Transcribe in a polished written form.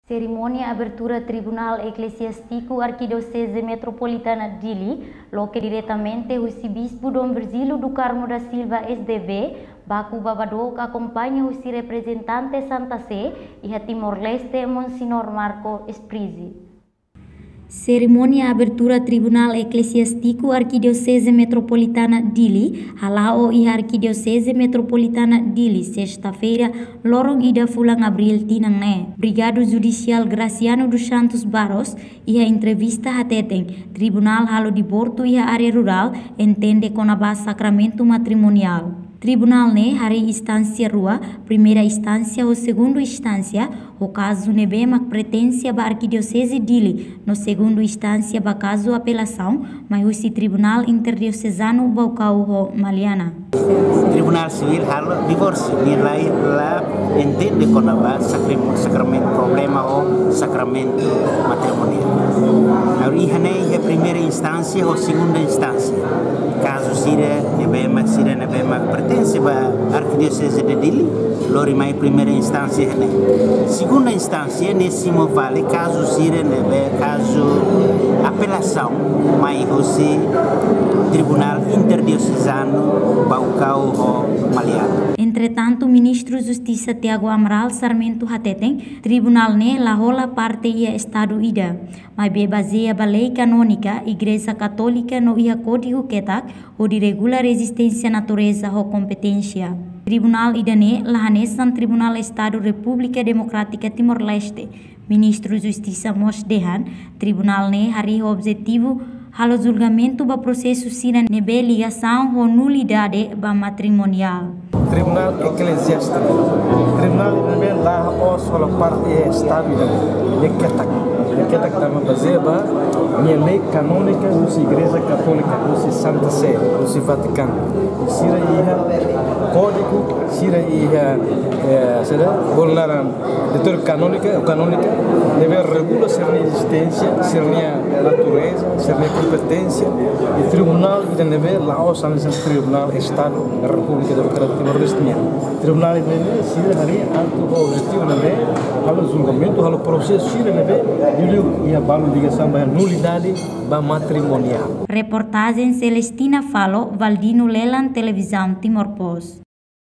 Cerimônia abertura Tribunal Eclesiástico Arquidiocese Metropolitana de Dili, loque diretamente o Arcebispo Dom Virgílio do Carmo da Silva SDV, Baku Babadok acompanha o representante Santa Sé e a Timor-Leste Monsignor Marco Esprizi. Cerimônia abertura Tribunal Eclesiástico Arquidiocese Metropolitana Dili, Halao e Arquidiocese Metropolitana Dili, sexta-feira, lorong ida fulang abril tinang Brigado Judicial Graciano dos Santos Barros e a entrevista hateteng Tribunal Halo di Borto e a área rural entende com a base sacramento matrimonial. Tribunal hari instância rua, primeira instância ou segunda instância, o caso nebema pretência ba Arquidiocese Dili, no segundo instância ba caso apelação, mas o Tribunal Interdiocesano Baucau Maliana. Tribunal Civil halo divórcio, nilai lá entende com a base sacramento problema ou sacramento matrimonial. Agora é a primeira instância ou segunda instância. Caso sira nebema pertence à Arquidiocese de Dili, lori mai primeira instância segunda instância nesse vale caso sira nebe caso apelação mai hoje Tribunal Interdiocesano Baucau Maliana. Entretanto, o ministro Justiça Tiago Amaral Sarmento Hateteng, Tribunal la rola parte ia Estado ida, mas be baseia ba lei canônica, Igreja Católica no ia código ketak, o de regula resistência natureza ou competência. Tribunal idane lahanesan Tribunal Estado República Democrática Timor-Leste, ministro Justiça Mos Dehan, Tribunal hari objetivo halo julgamento ba processo sira nebe ligação ou nulidade ba matrimonial. Tribunal Eclesiástico, Tribunal nebe lá o sola parte é Estado leketak tama bazeba minha lei canônica dos Igreja Católica dos Santa Sé dos Vaticano sira ia código sira ia volnar de canônica deve regular ser existência ser natureza ser competência e tribunal deve lá o Tribunal Estado da República Democrática Timor-Leste Tribunal deve sira hari alto objetivo deve halo julgamento halo processo sira deve e a ligação da nulidade matrimonial. Reportagem Celestina Falo, Valdino Leland, Televisão Timor Post.